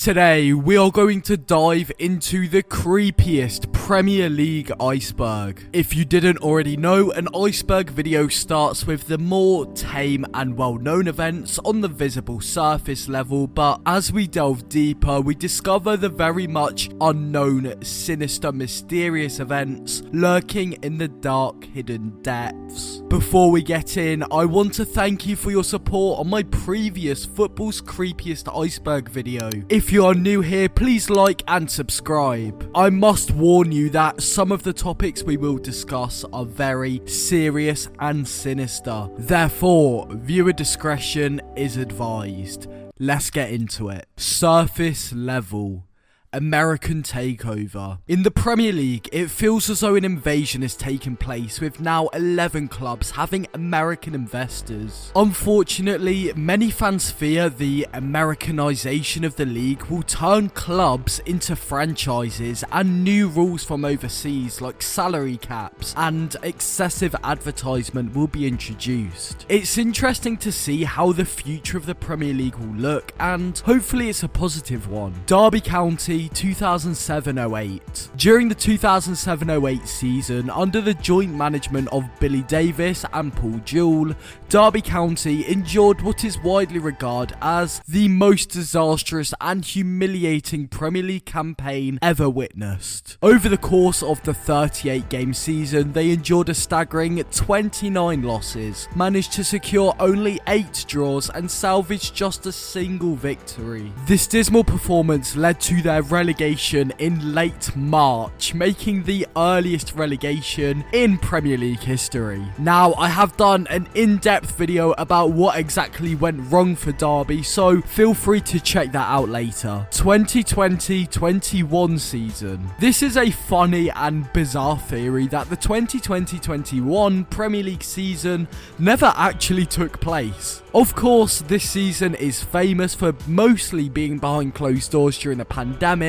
Today, we are going to dive into the creepiest Premier League iceberg. If you didn't already know, an iceberg video starts with the more tame and well-known events on the visible surface level, but as we delve deeper, we discover the very much unknown, sinister, mysterious events lurking in the dark, hidden depths. Before we get in, I want to thank you for your support on my previous Football's Creepiest Iceberg video. If you are new here, please like and subscribe. I must warn you that some of the topics we will discuss are very serious and sinister. Therefore, viewer discretion is advised. Let's get into it. Surface level. American takeover. In the Premier League, it feels as though an invasion has taken place, with now 11 clubs having American investors. Unfortunately, many fans fear the Americanization of the league will turn clubs into franchises, and new rules from overseas like salary caps and excessive advertisement will be introduced. It's interesting to see how the future of the Premier League will look, and hopefully it's a positive one. Derby County 2007-08. During the 2007-08 season, under the joint management of Billy Davis and Paul Jewell, Derby County endured what is widely regarded as the most disastrous and humiliating Premier League campaign ever witnessed. Over the course of the 38-game season, they endured a staggering 29 losses, managed to secure only 8 draws and salvaged just a single victory. This dismal performance led to their relegation in late March, making the earliest relegation in Premier League history. Now, I have done an in-depth video about what exactly went wrong for Derby, so feel free to check that out later. 2020-21 season. This is a funny and bizarre theory that the 2020-21 Premier League season never actually took place. Of course, this season is famous for mostly being behind closed doors during the pandemic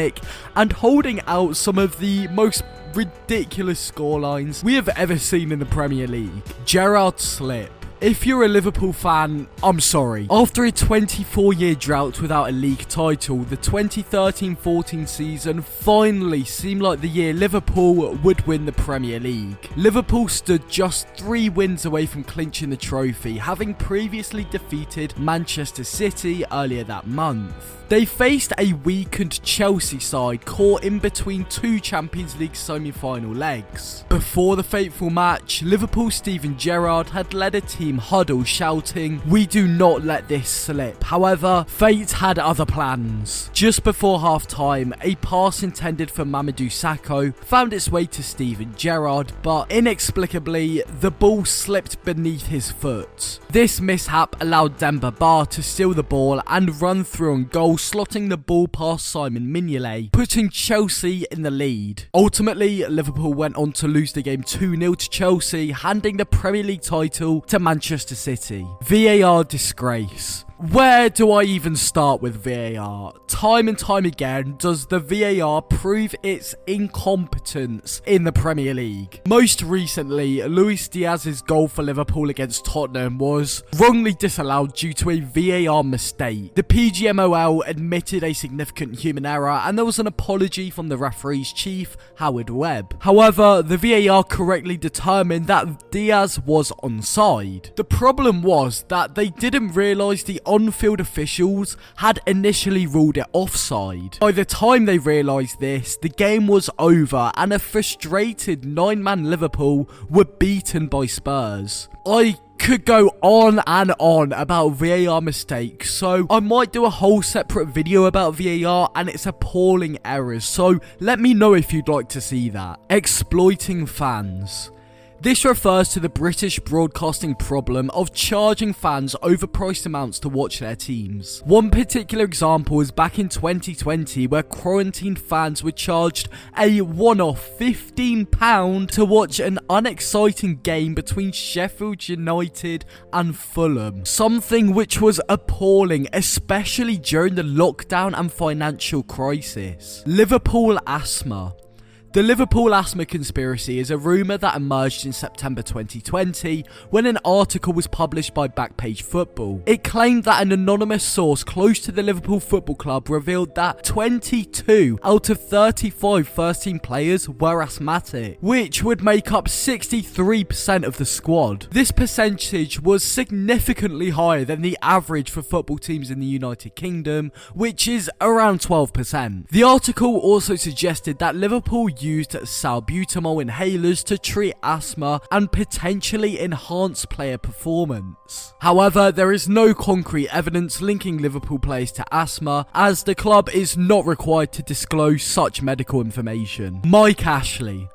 and holding out some of the most ridiculous scorelines we have ever seen in the Premier League. Gerrard's slip. If you're a Liverpool fan, I'm sorry. After a 24-year drought without a league title, the 2013-14 season finally seemed like the year Liverpool would win the Premier League. Liverpool stood just 3 wins away from clinching the trophy, having previously defeated Manchester City earlier that month. They faced a weakened Chelsea side caught in between 2 Champions League semi-final legs. Before the fateful match, Liverpool's Steven Gerrard had led a team huddle shouting, "We do not let this slip." However, fate had other plans. Just before half-time, a pass intended for Mamadou Sakho found its way to Steven Gerrard, but inexplicably, the ball slipped beneath his foot. This mishap allowed Demba Ba to steal the ball and run through on goal, slotting the ball past Simon Mignolet, putting Chelsea in the lead. Ultimately, Liverpool went on to lose the game 2-0 to Chelsea, handing the Premier League title to Manchester City. VAR disgrace. Where do I even start with VAR? Time and time again does the VAR prove its incompetence in the Premier League. Most recently, Luis Diaz's goal for Liverpool against Tottenham was wrongly disallowed due to a VAR mistake. The PGMOL admitted a significant human error and there was an apology from the referee's chief, Howard Webb. However, the VAR correctly determined that Diaz was onside. The problem was that they didn't realise the on-field officials had initially ruled it offside. By the time they realised this, the game was over and a frustrated 9-man Liverpool were beaten by Spurs. I could go on and on about VAR mistakes, so I might do a whole separate video about VAR and its appalling errors, so let me know if you'd like to see that. Exploiting fans. This refers to the British broadcasting problem of charging fans overpriced amounts to watch their teams. One particular example is back in 2020 where quarantined fans were charged a one-off £15 to watch an unexciting game between Sheffield United and Fulham. Something which was appalling, especially during the lockdown and financial crisis. Liverpool asthma. The Liverpool asthma conspiracy is a rumour that emerged in September 2020 when an article was published by Backpage Football. It claimed that an anonymous source close to the Liverpool Football Club revealed that 22 out of 35 first-team players were asthmatic, which would make up 63% of the squad. This percentage was significantly higher than the average for football teams in the United Kingdom, which is around 12%. The article also suggested that Liverpool used salbutamol inhalers to treat asthma and potentially enhance player performance. However, there is no concrete evidence linking Liverpool players to asthma, as the club is not required to disclose such medical information. Mike Ashley.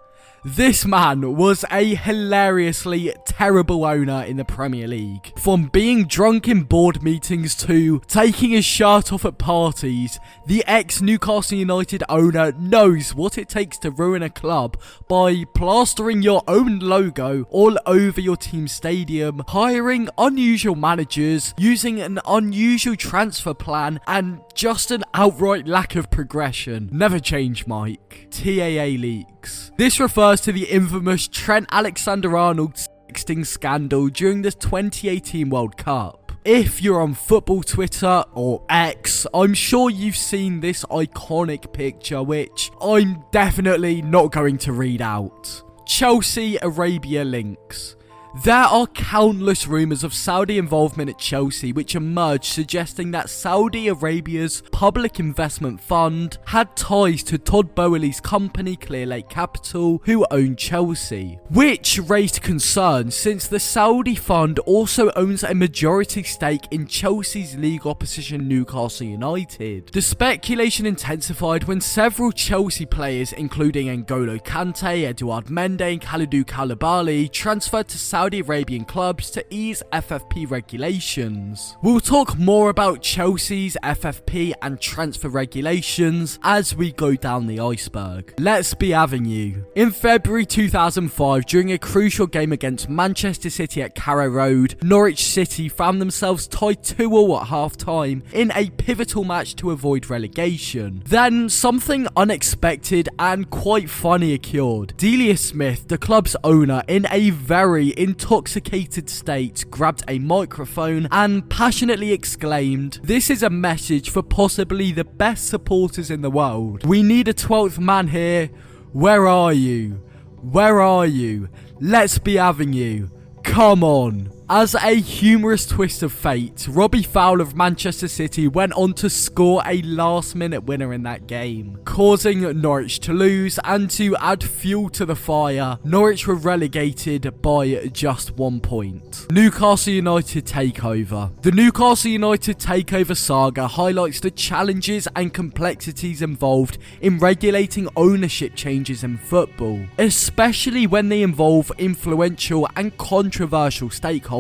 This man was a hilariously terrible owner in the Premier League. From being drunk in board meetings to taking his shirt off at parties, the ex-Newcastle United owner knows what it takes to ruin a club by plastering your own logo all over your team's stadium, hiring unusual managers, using an unusual transfer plan, and just an outright lack of progression. Never change, Mike. TAA leaks. This refers to the infamous Trent Alexander-Arnold sexting scandal during the 2018 World Cup. If you're on football Twitter or X, I'm sure you've seen this iconic picture, which I'm definitely not going to read out. Chelsea Arabia links. There are countless rumours of Saudi involvement at Chelsea which emerged, suggesting that Saudi Arabia's public investment fund had ties to Todd Boehly's company Clearlake Capital, who owned Chelsea, which raised concern since the Saudi fund also owns a majority stake in Chelsea's league opposition Newcastle United. The speculation intensified when several Chelsea players, including N'Golo Kante, Eduard Mendy and Kalidou Koulibaly, transferred to Saudi Arabian clubs to ease FFP regulations. We'll talk more about Chelsea's FFP and transfer regulations as we go down the iceberg. Let's be having you. In February 2005, during a crucial game against Manchester City at Carrow Road, Norwich City found themselves tied 2-2 at half-time in a pivotal match to avoid relegation. Then something unexpected and quite funny occurred. Delia Smith, the club's owner, in a very intoxicated state, grabbed a microphone and passionately exclaimed, "This is a message for possibly the best supporters in the world. We need a 12th man here. Where are you? Where are you? Let's be having you. Come on." As a humorous twist of fate, Robbie Fowler of Manchester City went on to score a last-minute winner in that game, causing Norwich to lose, and to add fuel to the fire, Norwich were relegated by just 1 point. Newcastle United takeover. The Newcastle United takeover saga highlights the challenges and complexities involved in regulating ownership changes in football, especially when they involve influential and controversial stakeholders.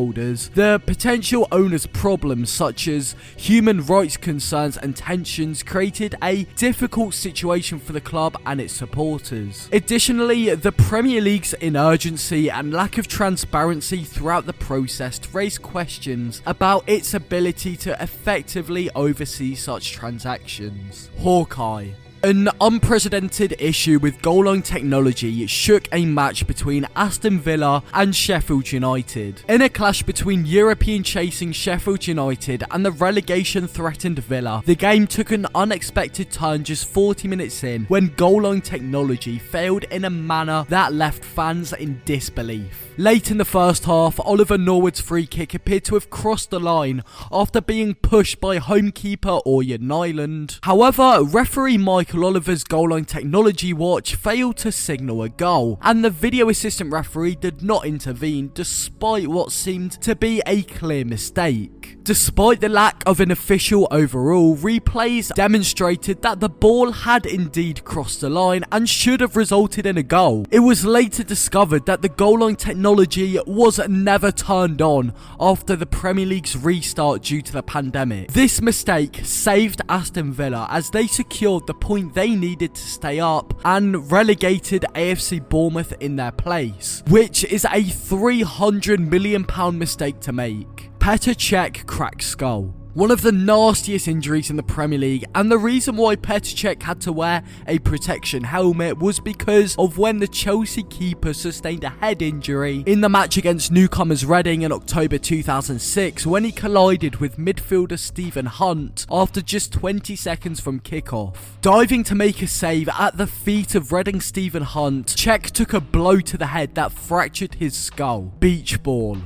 The potential owners' problems, such as human rights concerns and tensions, created a difficult situation for the club and its supporters. Additionally, the Premier League's inurgency and lack of transparency throughout the process raised questions about its ability to effectively oversee such transactions. Hawkeye. An unprecedented issue with goal line technology shook a match between Aston Villa and Sheffield United. In a clash between European chasing Sheffield United and the relegation threatened Villa, the game took an unexpected turn just 40 minutes in when goal line technology failed in a manner that left fans in disbelief. Late in the first half, Oliver Norwood's free kick appeared to have crossed the line after being pushed by homekeeper Orjan Nyland. However, referee Michael Oliver's goal line technology watch failed to signal a goal, and the video assistant referee did not intervene despite what seemed to be a clear mistake. Despite the lack of an official overrule, replays demonstrated that the ball had indeed crossed the line and should have resulted in a goal. It was later discovered that the goal line technology was never turned on after the Premier League's restart due to the pandemic. This mistake saved Aston Villa as they secured the point they needed to stay up and relegated AFC Bournemouth in their place, which is a £300 million mistake to make. Petr Cech cracks skull. One of the nastiest injuries in the Premier League, and the reason why Petr Cech had to wear a protection helmet was because of when the Chelsea keeper sustained a head injury in the match against newcomers Reading in October 2006 when he collided with midfielder Stephen Hunt after just 20 seconds from kickoff. Diving to make a save at the feet of Reading Stephen Hunt, Cech took a blow to the head that fractured his skull. Beach ball.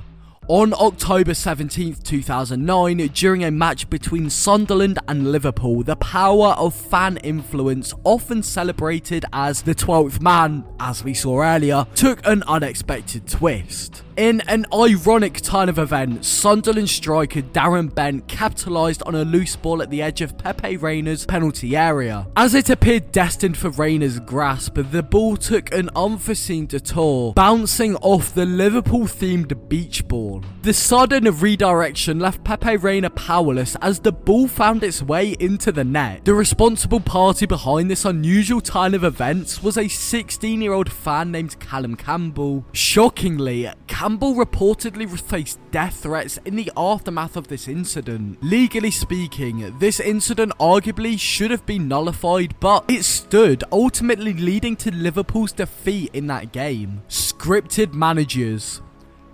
On October 17, 2009, during a match between Sunderland and Liverpool, the power of fan influence, often celebrated as the 12th man, as we saw earlier, took an unexpected twist. In an ironic turn of events, Sunderland striker Darren Bent capitalised on a loose ball at the edge of Pepe Reina's penalty area. As it appeared destined for Reina's grasp, the ball took an unforeseen detour, bouncing off the Liverpool-themed beach ball. The sudden redirection left Pepe Reina powerless as the ball found its way into the net. The responsible party behind this unusual turn of events was a 16-year-old fan named Callum Campbell. Shockingly, Campbell reportedly faced death threats in the aftermath of this incident. Legally speaking, this incident arguably should have been nullified, but it stood, ultimately leading to Liverpool's defeat in that game. Scripted managers.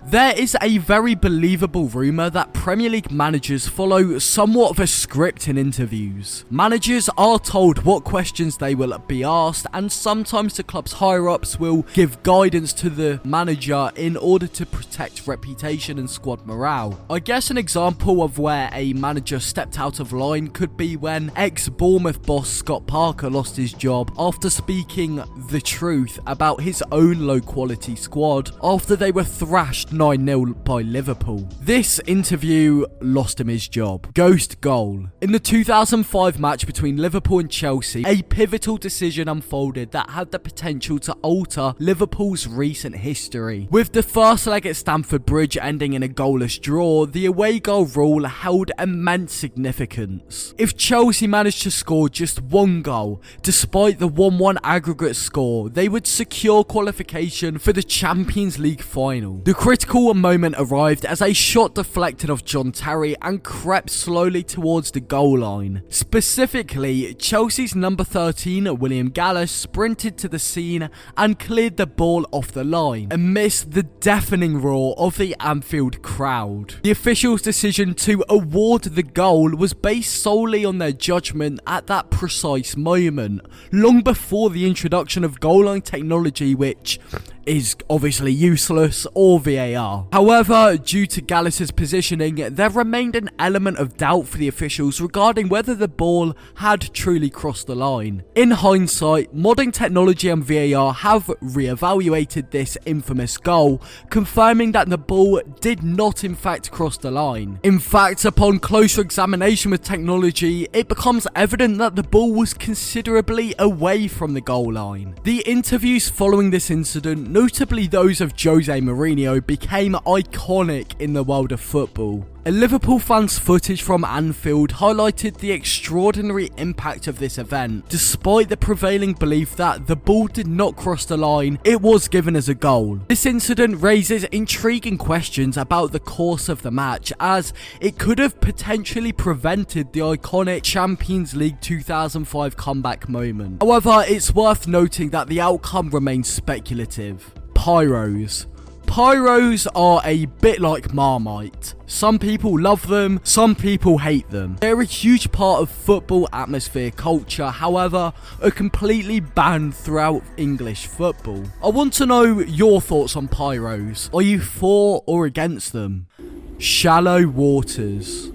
There is a very believable rumour that Premier League managers follow somewhat of a script in interviews. Managers are told what questions they will be asked, and sometimes the club's higher-ups will give guidance to the manager in order to protect reputation and squad morale. I guess an example of where a manager stepped out of line could be when ex-Bournemouth boss Scott Parker lost his job after speaking the truth about his own low-quality squad after they were thrashed 9-0 by Liverpool. This interview lost him his job. Ghost goal. In the 2005 match between Liverpool and Chelsea, a pivotal decision unfolded that had the potential to alter Liverpool's recent history. With the first leg at Stamford Bridge ending in a goalless draw, the away goal rule held immense significance. If Chelsea managed to score just one goal, despite the 1-1 aggregate score, they would secure qualification for the Champions League final. The critical moment arrived as a shot deflected off John Terry and crept slowly towards the goal line. Specifically, Chelsea's number 13, William Gallas, sprinted to the scene and cleared the ball off the line, amidst the deafening roar of the Anfield crowd. The officials' decision to award the goal was based solely on their judgment at that precise moment, long before the introduction of goal line technology, which is obviously useless, or VAR. However, due to Gallas's positioning, there remained an element of doubt for the officials regarding whether the ball had truly crossed the line. In hindsight, modern technology and VAR have re-evaluated this infamous goal, confirming that the ball did not in fact cross the line. In fact, upon closer examination with technology, it becomes evident that the ball was considerably away from the goal line. The interviews following this incident, notably those of Jose Mourinho, became iconic in the world of football. A Liverpool fan's footage from Anfield highlighted the extraordinary impact of this event. Despite the prevailing belief that the ball did not cross the line, it was given as a goal. This incident raises intriguing questions about the course of the match, as it could have potentially prevented the iconic Champions League 2005 comeback moment. However, it's worth noting that the outcome remains speculative. Pyros. Pyros are a bit like Marmite. Some people love them, some people hate them. They're a huge part of football atmosphere culture, however, are completely banned throughout English football. I want to know your thoughts on pyros. Are you for or against them? Shallow waters.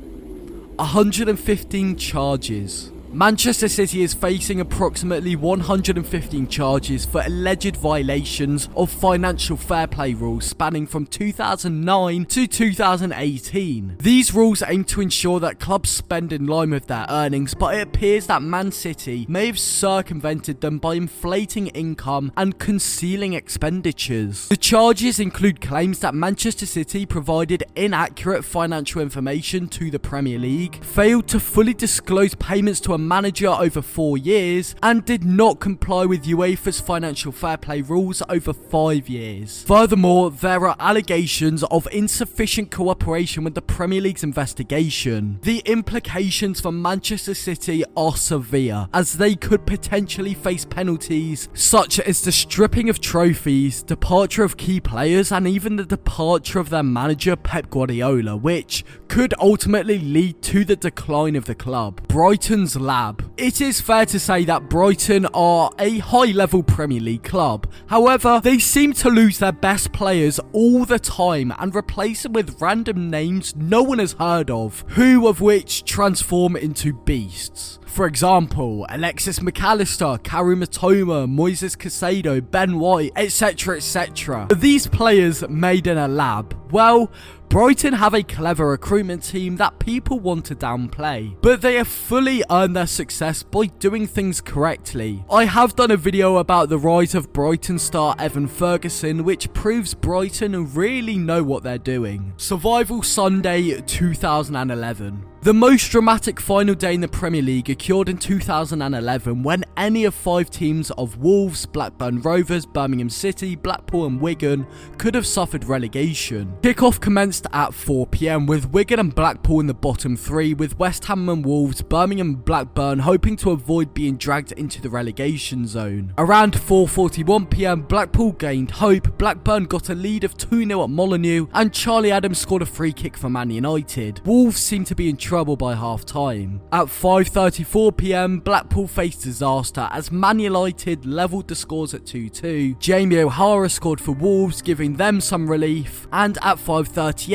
115 charges. Manchester City is facing approximately 115 charges for alleged violations of financial fair play rules spanning from 2009 to 2018. These rules aim to ensure that clubs spend in line with their earnings, but it appears that Man City may have circumvented them by inflating income and concealing expenditures. The charges include claims that Manchester City provided inaccurate financial information to the Premier League, failed to fully disclose payments to a manager over 4 years and did not comply with UEFA's financial fair play rules over 5 years. Furthermore, there are allegations of insufficient cooperation with the Premier League's investigation. The implications for Manchester City are severe, as they could potentially face penalties such as the stripping of trophies, departure of key players, and even the departure of their manager Pep Guardiola, which could ultimately lead to the decline of the club. Brighton's lab. It is fair to say that Brighton are a high-level Premier League club. However, they seem to lose their best players all the time and replace them with random names no one has heard of, who of which transform into beasts. For example, Alexis McAllister, Karim Matoma, Moises Caicedo, Ben White, etc, etc. These players made in a lab. Well, Brighton have a clever recruitment team that people want to downplay, but they have fully earned their success by doing things correctly. I have done a video about the rise of Brighton star Evan Ferguson, which proves Brighton really know what they're doing. Survival Sunday 2011. The most dramatic final day in the Premier League occurred in 2011 when any of 5 teams of Wolves, Blackburn Rovers, Birmingham City, Blackpool and Wigan could have suffered relegation. Kickoff commenced at 4 PM with Wigan and Blackpool in the bottom 3, with West Ham and Wolves, Birmingham and Blackburn hoping to avoid being dragged into the relegation zone. Around 4:41 PM, Blackpool gained hope, Blackburn got a lead of 2-0 at Molineux, and Charlie Adams scored a free kick for Man United. Wolves seemed to be in trouble by half time. At 5:34 PM, Blackpool faced disaster as Man United levelled the scores at 2-2. Jamie O'Hara scored for Wolves, giving them some relief, and at 5:38,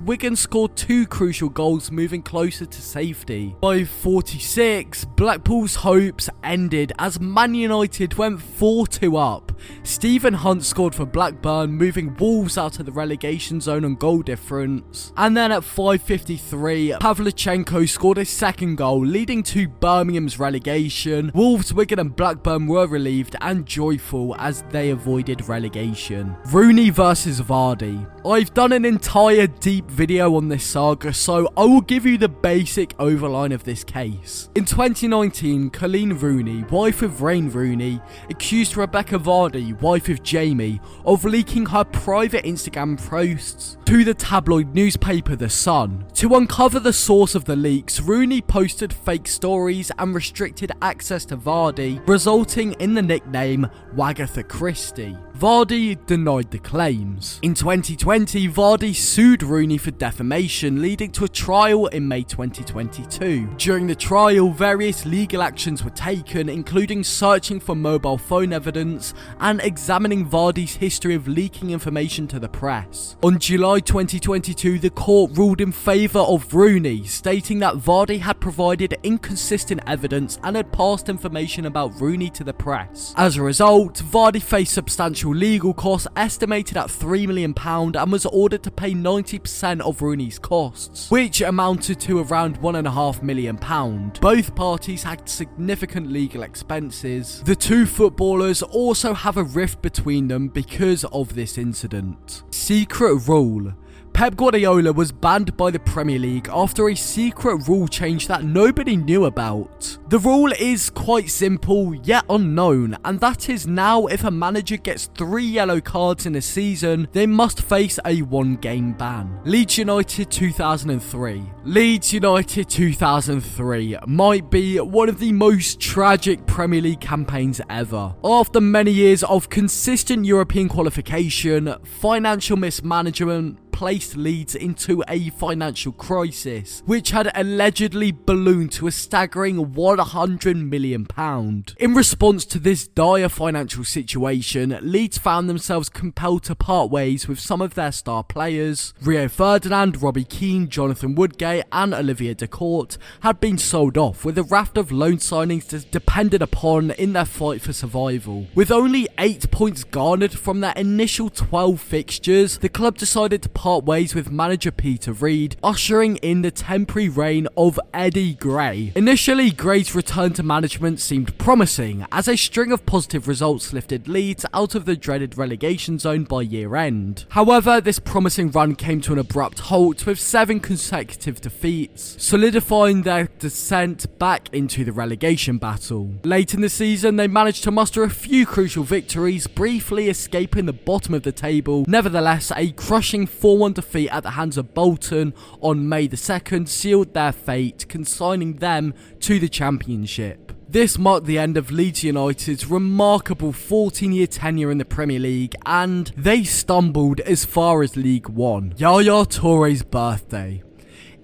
Wigan scored 2 crucial goals, moving closer to safety. By 46, Blackpool's hopes ended as Man United went 4-2 up. Stephen Hunt scored for Blackburn, moving Wolves out of the relegation zone on goal difference. And then at 5:53, Pavlyuchenko scored a second goal, leading to Birmingham's relegation. Wolves, Wigan and Blackburn were relieved and joyful as they avoided relegation. Rooney versus Vardy. I've done an entire deep video on this saga, so I will give you the basic overline of this case. In 2019, Colleen Rooney, wife of Wayne Rooney, accused Rebecca Vardy, wife of Jamie, of leaking her private Instagram posts to the tabloid newspaper The Sun. To uncover the source of the leaks, Rooney posted fake stories and restricted access to Vardy, resulting in the nickname Wagatha Christie. Vardy denied the claims. In 2020, Vardy sued Rooney for defamation, leading to a trial in May 2022. During the trial, various legal actions were taken, including searching for mobile phone evidence and examining Vardy's history of leaking information to the press. On July 2022, the court ruled in favour of Rooney, stating that Vardy had provided inconsistent evidence and had passed information about Rooney to the press. As a result, Vardy faced substantial legal costs estimated at £3 million and was ordered to pay 90% of Rooney's costs, which amounted to around £1.5 million. Both parties had significant legal expenses. The two footballers also have a rift between them because of this incident. Secret rule. Pep Guardiola was banned by the Premier League after a secret rule change that nobody knew about. The rule is quite simple yet unknown, and that is now if a manager gets 3 yellow cards in a season, they must face a 1-game ban. Leeds United 2003. Leeds United 2003 might be one of the most tragic Premier League campaigns ever. After many years of consistent European qualification, financial mismanagement placed Leeds into a financial crisis, which had allegedly ballooned to a staggering £100 million. In response to this dire financial situation, Leeds found themselves compelled to part ways with some of their star players. Rio Ferdinand, Robbie Keane, Jonathan Woodgate and Olivier Decourt had been sold off, with a raft of loan signings depended upon in their fight for survival. With only 8 points garnered from their initial 12 fixtures, the club decided to part ways with manager Peter Reid, ushering in the temporary reign of Eddie Gray. Initially, Gray's return to management seemed promising, as a string of positive results lifted Leeds out of the dreaded relegation zone by year end. However, this promising run came to an abrupt halt with 7 consecutive defeats, solidifying their descent back into the relegation battle. Late in the season, they managed to muster a few crucial victories, briefly escaping the bottom of the table. Nevertheless, a crushing 4-1 defeat at the hands of Bolton on May the 2nd sealed their fate, consigning them to the Championship. This marked the end of Leeds United's remarkable 14-year tenure in the Premier League, and they stumbled as far as League One. Yaya Touré's birthday.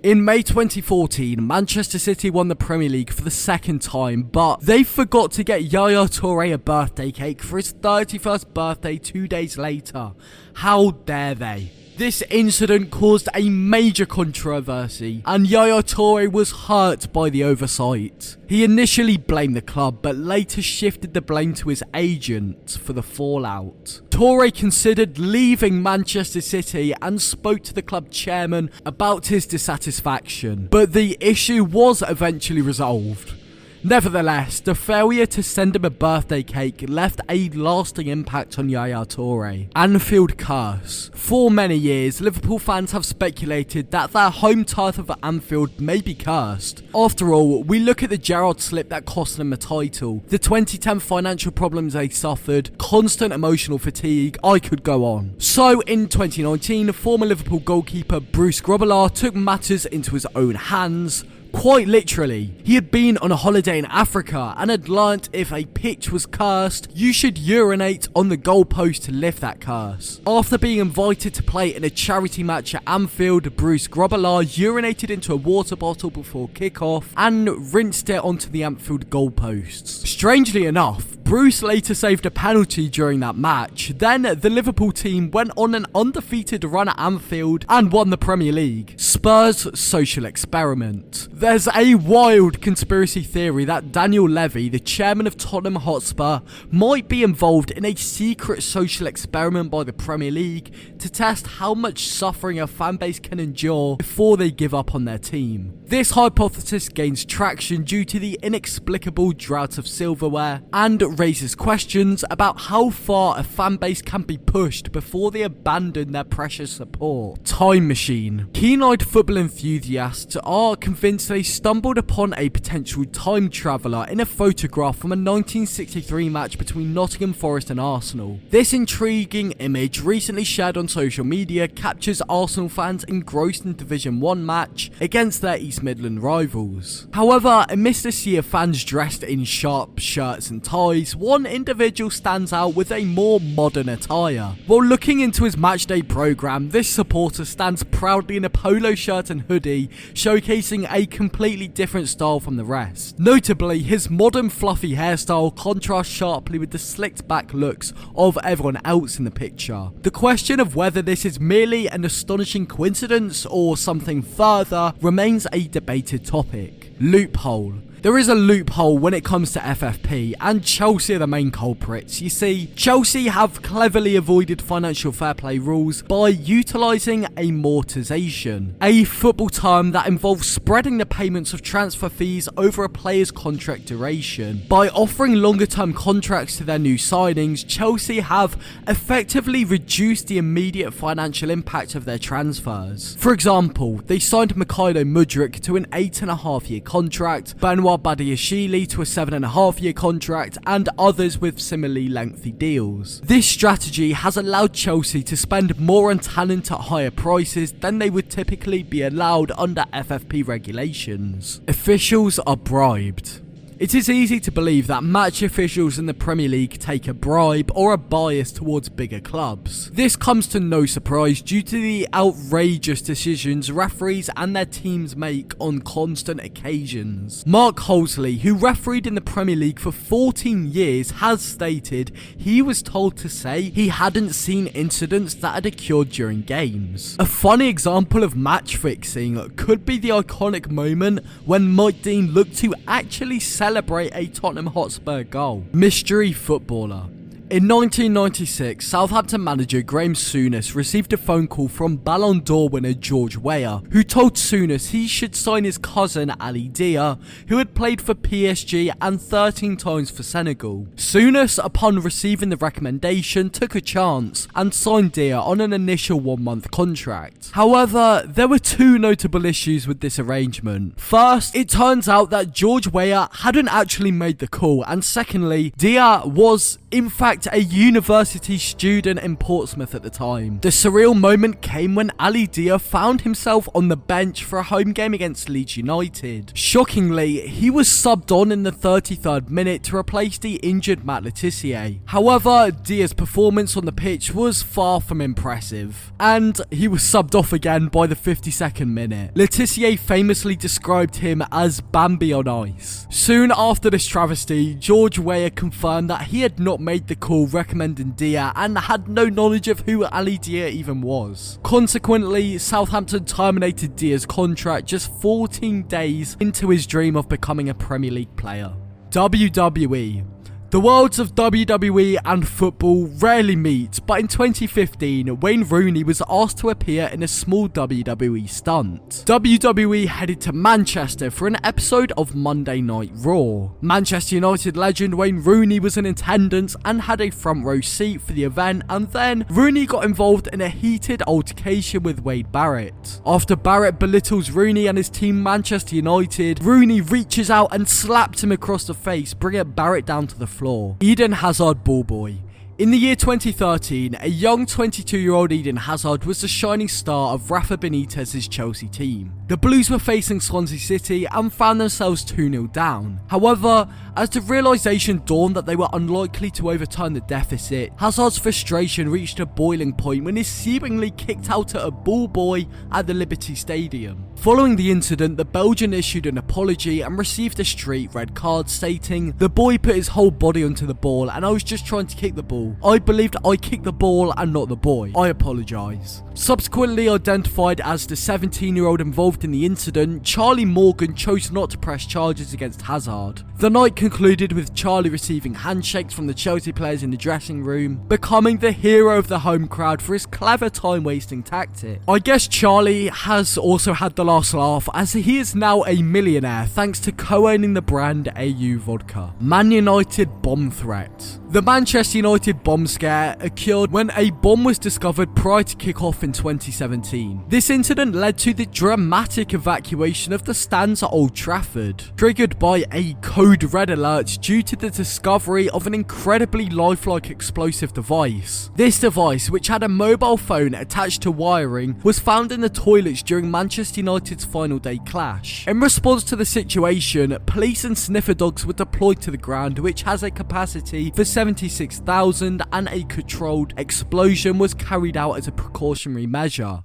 In May 2014, Manchester City won the Premier League for the second time, but they forgot to get Yaya Touré a birthday cake for his 31st birthday 2 days later. How dare they? This incident caused a major controversy, and Yaya Touré was hurt by the oversight. He initially blamed the club, but later shifted the blame to his agent for the fallout. Touré considered leaving Manchester City and spoke to the club chairman about his dissatisfaction, but the issue was eventually resolved. Nevertheless, the failure to send him a birthday cake left a lasting impact on Yaya Touré. Anfield curse. For many years, Liverpool fans have speculated that their home turf of Anfield may be cursed. After all, we look at the Gerrard slip that cost them the title, the 2010 financial problems they suffered, constant emotional fatigue, I could go on. So in 2019, former Liverpool goalkeeper Bruce Grobbelaar took matters into his own hands. Quite literally, he had been on a holiday in Africa and had learnt if a pitch was cursed, you should urinate on the goalpost to lift that curse. After being invited to play in a charity match at Anfield, Bruce Grobbelaar urinated into a water bottle before kickoff and rinsed it onto the Anfield goalposts. Strangely enough, Bruce later saved a penalty during that match. Then the Liverpool team went on an undefeated run at Anfield and won the Premier League. Spurs' social experiment. There's a wild conspiracy theory that Daniel Levy, the chairman of Tottenham Hotspur, might be involved in a secret social experiment by the Premier League to test how much suffering a fanbase can endure before they give up on their team. This hypothesis gains traction due to the inexplicable drought of silverware and raises questions about how far a fanbase can be pushed before they abandon their precious support. Time machine. Keen-eyed football enthusiasts are convinced they stumbled upon a potential time traveller in a photograph from a 1963 match between Nottingham Forest and Arsenal. This intriguing image, recently shared on social media, captures Arsenal fans engrossed in Division 1 match against their East Midland rivals. However, amidst a sea of fans dressed in sharp shirts and ties, one individual stands out with a more modern attire. While looking into his matchday programme, this supporter stands proudly in a polo shirt and hoodie, showcasing a completely different style from the rest. Notably, his modern fluffy hairstyle contrasts sharply with the slicked back looks of everyone else in the picture. The question of whether this is merely an astonishing coincidence or something further remains a debated topic. Loophole. There is a loophole when it comes to FFP, and Chelsea are the main culprits. You see, Chelsea have cleverly avoided financial fair play rules by utilising amortisation, a football term that involves spreading the payments of transfer fees over a player's contract duration. By offering longer term contracts to their new signings, Chelsea have effectively reduced the immediate financial impact of their transfers. For example, they signed Mikhailo Mudryk to an 8.5-year contract, Benoit Badiashile to a 7.5-year contract, and others with similarly lengthy deals. This strategy has allowed Chelsea to spend more on talent at higher prices than they would typically be allowed under FFP regulations. Officials are bribed. It is easy to believe that match officials in the Premier League take a bribe or a bias towards bigger clubs. This comes to no surprise due to the outrageous decisions referees and their teams make on constant occasions. Mark Holsley, who refereed in the Premier League for 14 years, has stated he was told to say he hadn't seen incidents that had occurred during games. A funny example of match fixing could be the iconic moment when Mike Dean looked to actually celebrate a Tottenham Hotspur goal. Mystery footballer. In 1996, Southampton manager Graham Souness received a phone call from Ballon d'Or winner George Weah, who told Souness he should sign his cousin Ali Dia, who had played for PSG and 13 times for Senegal. Souness, upon receiving the recommendation, took a chance and signed Dia on an initial 1-month contract. However, there were two notable issues with this arrangement. First, it turns out that George Weah hadn't actually made the call, and secondly, Dia was in fact a university student in Portsmouth at the time. The surreal moment came when Ali Dia found himself on the bench for a home game against Leeds United. Shockingly, he was subbed on in the 33rd minute to replace the injured Matt Le Tissier. However, Dia's performance on the pitch was far from impressive, and he was subbed off again by the 52nd minute. Le Tissier famously described him as Bambi on ice. Soon after this travesty, George Weah confirmed that he had not made the call recommending Dia and had no knowledge of who Ali Dia even was. Consequently, Southampton terminated Dia's contract just 14 days into his dream of becoming a Premier League player. WWE. The worlds of WWE and football rarely meet, but in 2015, Wayne Rooney was asked to appear in a small WWE stunt. WWE headed to Manchester for an episode of Monday Night Raw. Manchester United legend Wayne Rooney was in attendance and had a front row seat for the event, and then Rooney got involved in a heated altercation with Wade Barrett. After Barrett belittles Rooney and his team Manchester United, Rooney reaches out and slaps him across the face, bringing Barrett down to the floor. Eden Hazard ball boy. In the year 2013, a young 22-year-old Eden Hazard was the shining star of Rafa Benitez's Chelsea team. The Blues were facing Swansea City and found themselves 2-0 down. However, as the realisation dawned that they were unlikely to overturn the deficit, Hazard's frustration reached a boiling point when he seemingly kicked out at a ball boy at the Liberty Stadium. Following the incident, the Belgian issued an apology and received a straight red card stating, "The boy put his whole body onto the ball and I was just trying to kick the ball. I believed I kicked the ball and not the boy. I apologise." Subsequently identified as the 17-year-old involved in the incident, Charlie Morgan chose not to press charges against Hazard. The night concluded with Charlie receiving handshakes from the Chelsea players in the dressing room, becoming the hero of the home crowd for his clever time-wasting tactic. I guess Charlie has also had the last laugh, as he is now a millionaire thanks to co-owning the brand AU Vodka. Man United bomb threat. The Manchester United bomb scare occurred when a bomb was discovered prior to kick-off in 2017. This incident led to the dramatic evacuation of the stands at Old Trafford, triggered by a code red alert due to the discovery of an incredibly lifelike explosive device. This device, which had a mobile phone attached to wiring, was found in the toilets during Manchester United's final day clash. In response to the situation, police and sniffer dogs were deployed to the ground, which has a capacity for 76,000, and a controlled explosion was carried out as a precautionary measure.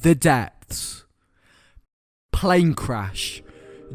The depths. Plane crash.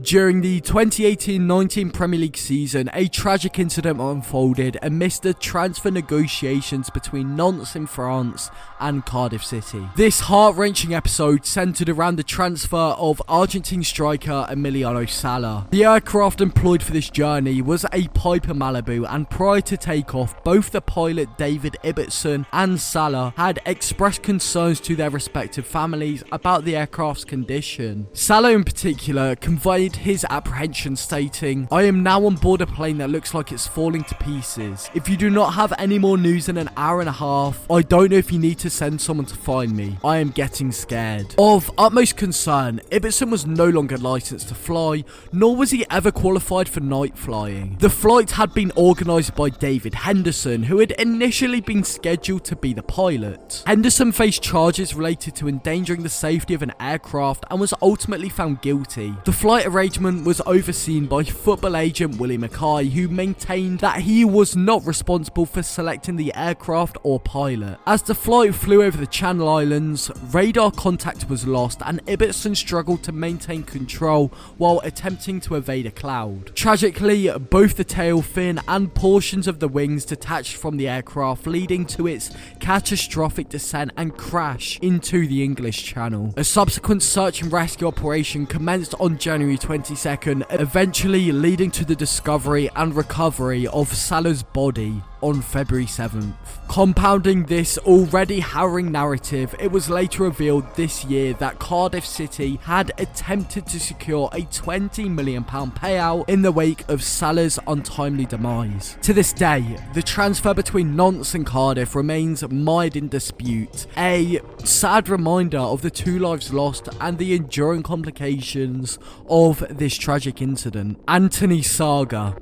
During the 2018-19 Premier League season, a tragic incident unfolded amidst the transfer negotiations between Nantes in France and Cardiff City. This heart-wrenching episode centered around the transfer of Argentine striker Emiliano Sala. The aircraft employed for this journey was a Piper Malibu, and prior to takeoff, both the pilot David Ibbotson and Sala had expressed concerns to their respective families about the aircraft's condition. Sala in particular conveyed his apprehension, stating, "I am now on board a plane that looks like it's falling to pieces. If you do not have any more news in an hour and a half, I don't know if you need to send someone to find me. I am getting scared." Of utmost concern, Ibbotson was no longer licensed to fly, nor was he ever qualified for night flying. The flight had been organised by David Henderson, who had initially been scheduled to be the pilot. Henderson faced charges related to endangering the safety of an aircraft and was ultimately found guilty. The flight arrangement was overseen by football agent Willie Mackay, who maintained that he was not responsible for selecting the aircraft or pilot. As the flight flew over the Channel Islands, radar contact was lost and Ibbotson struggled to maintain control while attempting to evade a cloud. Tragically, both the tail fin and portions of the wings detached from the aircraft, leading to its catastrophic descent and crash into the English Channel. A subsequent search and rescue operation commenced on January 22nd, eventually leading to the discovery and recovery of Salah's body on February 7th. Compounding this already harrowing narrative, it was later revealed this year that Cardiff City had attempted to secure a £20 million payout in the wake of Salah's untimely demise. To this day, the transfer between Nantes and Cardiff remains mired in dispute, a sad reminder of the 2 lives lost and the enduring complications of this tragic incident. Anthony Saga.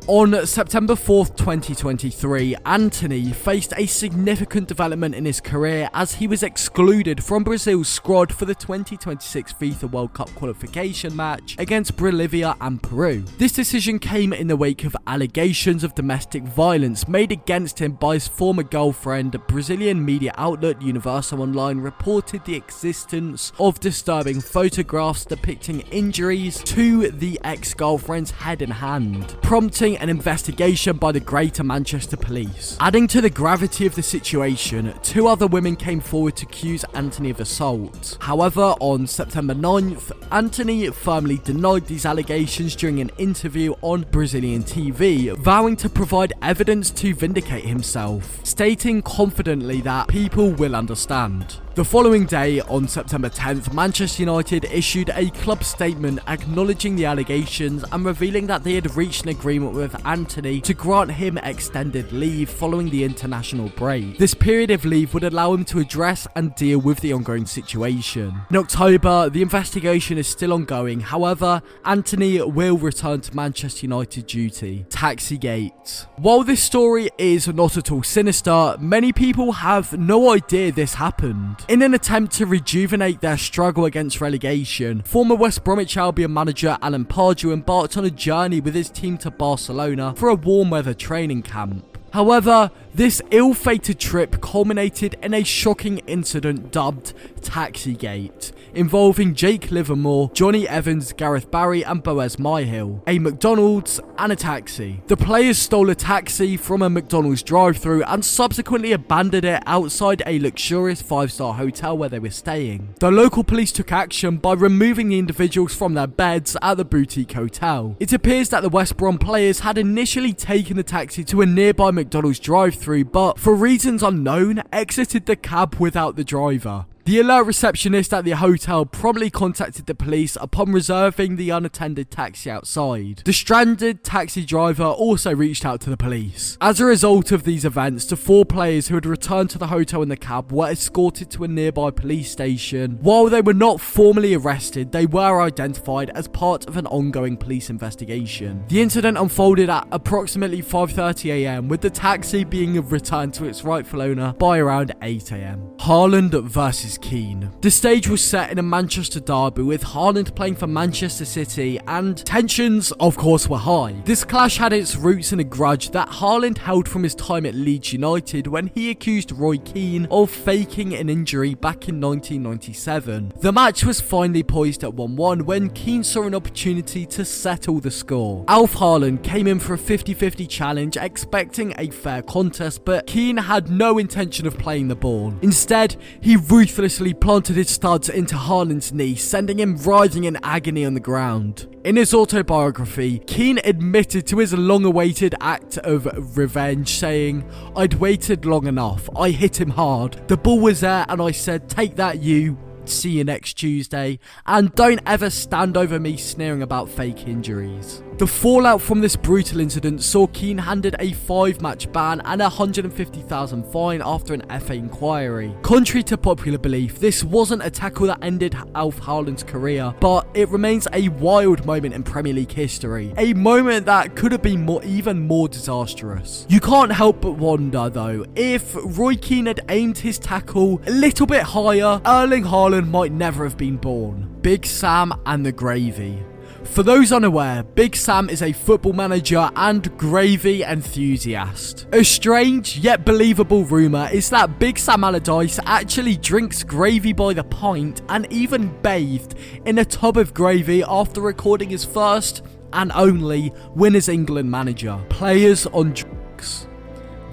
On September 4th, 2023, Anthony faced a significant development in his career as he was excluded from Brazil's squad for the 2026 FIFA World Cup qualification match against Bolivia and Peru. This decision came in the wake of allegations of domestic violence made against him by his former girlfriend. Brazilian media outlet Universal Online reported the existence of disturbing photographs depicting injuries to the ex-girlfriend's head and hand, prompting an investigation by the Greater Manchester Police. Adding to the gravity of the situation, 2 other women came forward to accuse Anthony of assault. However, on September 9th, Anthony firmly denied these allegations during an interview on Brazilian TV, vowing to provide evidence to vindicate himself, stating confidently that people will understand. The following day, on September 10th, Manchester United issued a club statement acknowledging the allegations and revealing that they had reached an agreement with Anthony to grant him extended leave following the international break. This period of leave would allow him to address and deal with the ongoing situation. In October, the investigation is still ongoing. However, Anthony will return to Manchester United duty. Taxigate. While this story is not at all sinister, many people have no idea this happened. In an attempt to rejuvenate their struggle against relegation, former West Bromwich Albion manager Alan Pardew embarked on a journey with his team to Barcelona for a warm weather training camp. However, this ill-fated trip culminated in a shocking incident dubbed Taxigate, involving Jake Livermore, Johnny Evans, Gareth Barry and Boaz Myhill, a McDonald's and a taxi. The players stole a taxi from a McDonald's drive-thru and subsequently abandoned it outside a luxurious 5-star hotel where they were staying. The local police took action by removing the individuals from their beds at the boutique hotel. It appears that the West Brom players had initially taken the taxi to a nearby McDonald's drive-thru, but for reasons unknown, exited the cab without the driver. The alert receptionist at the hotel promptly contacted the police upon reserving the unattended taxi outside. The stranded taxi driver also reached out to the police. As a result of these events, the 4 players who had returned to the hotel in the cab were escorted to a nearby police station. While they were not formally arrested, they were identified as part of an ongoing police investigation. The incident unfolded at approximately 5:30 AM, with the taxi being returned to its rightful owner by around 8 AM. Haaland versus Keane. The stage was set in a Manchester derby, with Haaland playing for Manchester City, and tensions of course were high. This clash had its roots in a grudge that Haaland held from his time at Leeds United when he accused Roy Keane of faking an injury back in 1997. The match was finally poised at 1-1 when Keane saw an opportunity to settle the score. Alf Haaland came in for a 50-50 challenge, expecting a fair contest, but Keane had no intention of playing the ball. Instead, he ruthlessly planted his studs into Haaland's knee, sending him writhing in agony on the ground. In his autobiography, Keane admitted to his long-awaited act of revenge, saying, "I'd waited long enough. I hit him hard. The ball was there and I said, 'Take that, you. See you next Tuesday, and don't ever stand over me sneering about fake injuries.'" The fallout from this brutal incident saw Keane handed a 5-match ban and a £150,000 fine after an FA inquiry. Contrary to popular belief, this wasn't a tackle that ended Alf Haaland's career, but it remains a wild moment in Premier League history, a moment that could have been even more disastrous. You can't help but wonder though, if Roy Keane had aimed his tackle a little bit higher, Erling Haaland might never have been born. Big Sam and the Gravy. For those unaware, Big Sam is a football manager and gravy enthusiast. A strange yet believable rumour is that Big Sam Allardyce actually drinks gravy by the pint and even bathed in a tub of gravy after recording his first and only win as England manager. Players on drugs.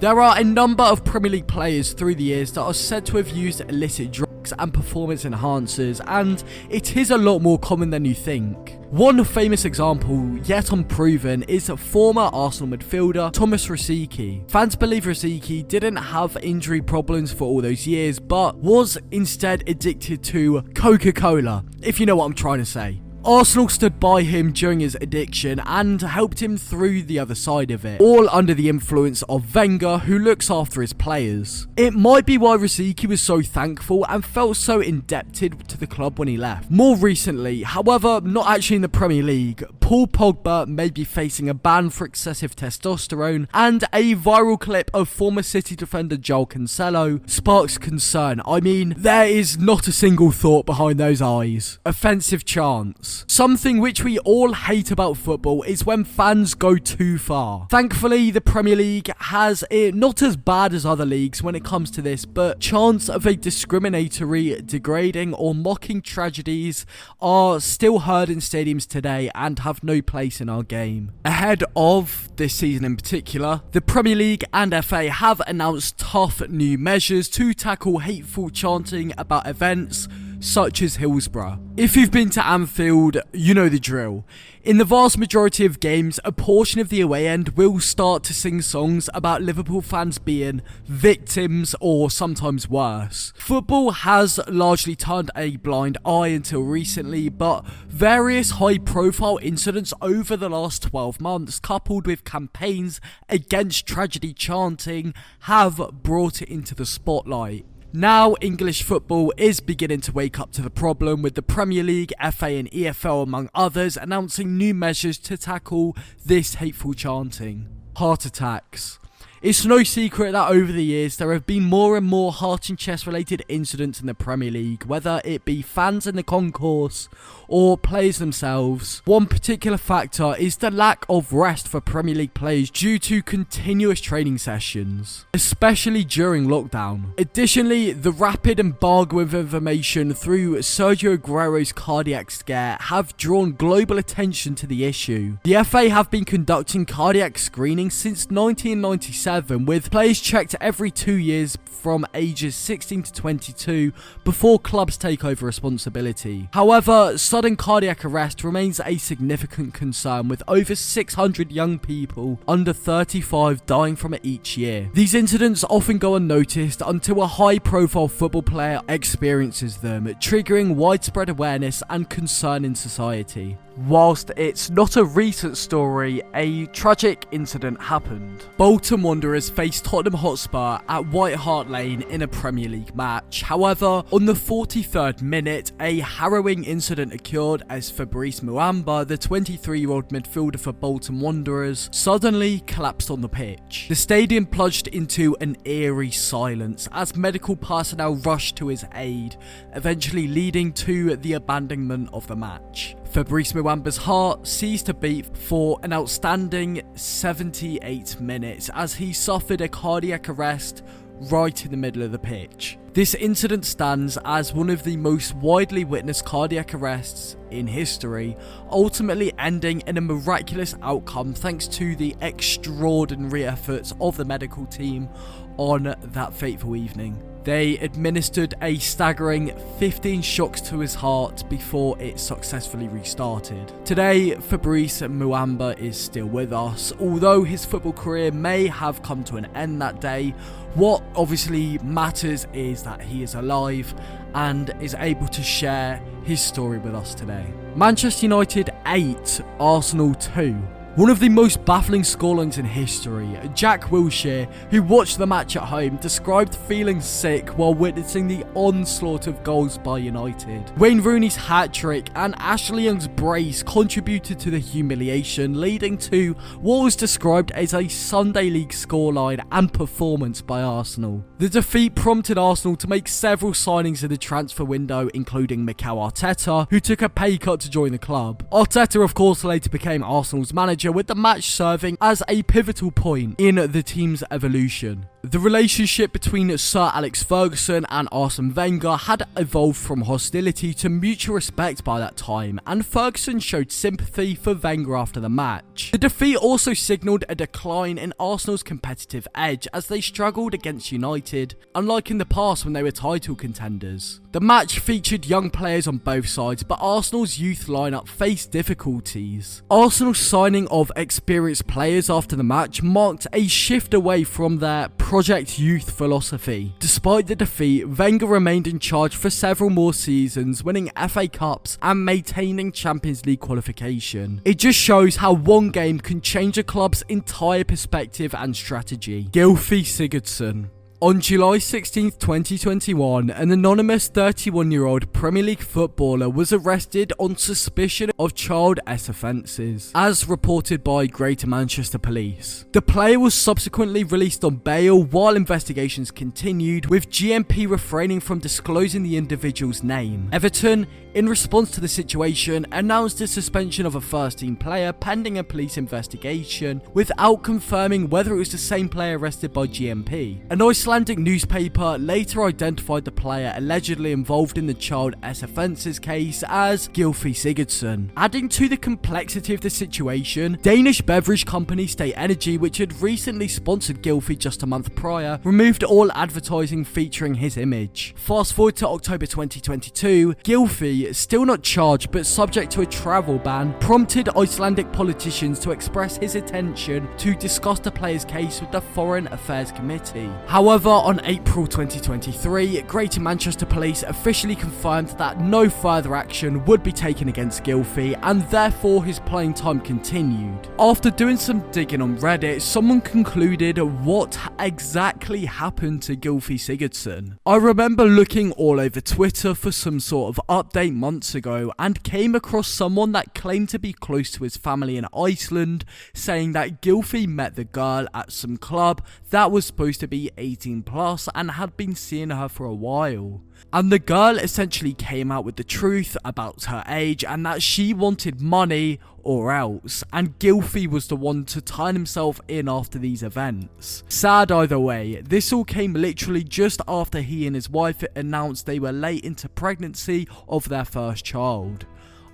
There are a number of Premier League players through the years that are said to have used illicit drugs drugs and performance enhancers, and it is a lot more common than you think. One famous example, yet unproven, is former Arsenal midfielder Thomas Rosicky. Fans believe Rosicky didn't have injury problems for all those years, but was instead addicted to Coca-Cola, if you know what I'm trying to say. Arsenal stood by him during his addiction and helped him through the other side of it, all under the influence of Wenger, who looks after his players. It might be why Rosicky was so thankful and felt so indebted to the club when he left. More recently, however, not actually in the Premier League, Paul Pogba may be facing a ban for excessive testosterone, and a viral clip of former City defender Joel Cancelo sparks concern. I mean, there is not a single thought behind those eyes. Offensive chants. Something which we all hate about football is when fans go too far. Thankfully, the Premier League has it not as bad as other leagues when it comes to this, but chants of a discriminatory, degrading or mocking tragedies are still heard in stadiums today and have no place in our game. Ahead of this season in particular, the Premier League and FA have announced tough new measures to tackle hateful chanting about events such as Hillsborough. If you've been to Anfield, you know the drill. In the vast majority of games, a portion of the away end will start to sing songs about Liverpool fans being victims or sometimes worse. Football has largely turned a blind eye until recently, but various high-profile incidents over the last 12 months, coupled with campaigns against tragedy chanting, have brought it into the spotlight. Now, English football is beginning to wake up to the problem, with the Premier League, FA and EFL among others announcing new measures to tackle this hateful chanting. Heart attacks. It's no secret that over the years there have been more and more heart and chest related incidents in the Premier League, whether it be fans in the concourse or players themselves. One particular factor is the lack of rest for Premier League players due to continuous training sessions, especially during lockdown. Additionally, the rapid embargo of information through Sergio Aguero's cardiac scare have drawn global attention to the issue. The FA have been conducting cardiac screenings since 1997, with players checked every 2 years from ages 16 to 22 before clubs take over responsibility. However, sudden cardiac arrest remains a significant concern, with over 600 young people under 35 dying from it each year. These incidents often go unnoticed until a high-profile football player experiences them, triggering widespread awareness and concern in society. Whilst it's not a recent story, a tragic incident happened. Bolton Wanderers faced Tottenham Hotspur at White Hart Lane in a Premier League match. However, on the 43rd minute, a harrowing incident occurred as Fabrice Muamba, the 23-year-old midfielder for Bolton Wanderers, suddenly collapsed on the pitch. The stadium plunged into an eerie silence as medical personnel rushed to his aid, eventually leading to the abandonment of the match. Fabrice Muamba's heart ceased to beat for an outstanding 78 minutes as he suffered a cardiac arrest right in the middle of the pitch. This incident stands as one of the most widely witnessed cardiac arrests in history, ultimately ending in a miraculous outcome thanks to the extraordinary efforts of the medical team on that fateful evening. They administered a staggering 15 shocks to his heart before it successfully restarted. Today, Fabrice Muamba is still with us. Although his football career may have come to an end that day, what obviously matters is that he is alive and is able to share his story with us today. Manchester United 8, Arsenal 2. One of the most baffling scorelines in history. Jack Wilshere, who watched the match at home, described feeling sick while witnessing the onslaught of goals by United. Wayne Rooney's hat-trick and Ashley Young's brace contributed to the humiliation, leading to what was described as a Sunday League scoreline and performance by Arsenal. The defeat prompted Arsenal to make several signings in the transfer window, including Mikel Arteta, who took a pay cut to join the club. Arteta, of course, later became Arsenal's manager, with the match serving as a pivotal point in the team's evolution. The relationship between Sir Alex Ferguson and Arsene Wenger had evolved from hostility to mutual respect by that time, and Ferguson showed sympathy for Wenger after the match. match. The defeat also signalled a decline in Arsenal's competitive edge as they struggled against United, unlike in the past when they were title contenders. The match featured young players on both sides, but Arsenal's youth lineup faced difficulties. Arsenal's signing of experienced players after the match marked a shift away from their Project Youth philosophy. Despite the defeat, Wenger remained in charge for several more seasons, winning FA Cups and maintaining Champions League qualification. It just shows how one game can change a club's entire perspective and strategy. Gylfi Sigurdsson. On July 16, 2021, an anonymous 31-year-old Premier League footballer was arrested on suspicion of child sex offences, as reported by Greater Manchester Police. The player was subsequently released on bail while investigations continued, with GMP refraining from disclosing the individual's name. Everton, in response to the situation, announced the suspension of a first-team player pending a police investigation, without confirming whether it was the same player arrested by GMP. An Icelandic newspaper later identified the player allegedly involved in the child sex offences case as Gylfi Sigurdsson. Adding to the complexity of the situation, Danish beverage company State Energy, which had recently sponsored Gylfi just a month prior, removed all advertising featuring his image. Fast forward to October 2022, Gylfi, still not charged but subject to a travel ban, prompted Icelandic politicians to express his intention to discuss the player's case with the Foreign Affairs Committee. However, on April 2023, Greater Manchester Police officially confirmed that no further action would be taken against Gylfi, and therefore his playing time continued. After doing some digging on Reddit, someone concluded what exactly happened to Gylfi Sigurdsson. I remember looking all over Twitter for some sort of update months ago and came across someone that claimed to be close to his family in Iceland, saying that Gylfi met the girl at some club that was supposed to be 18 plus and had been seeing her for a while. And the girl essentially came out with the truth about her age and that she wanted money or else, and Gylfi was the one to turn himself in after these events. Sad either way, this all came literally just after he and his wife announced they were late into pregnancy of their first child.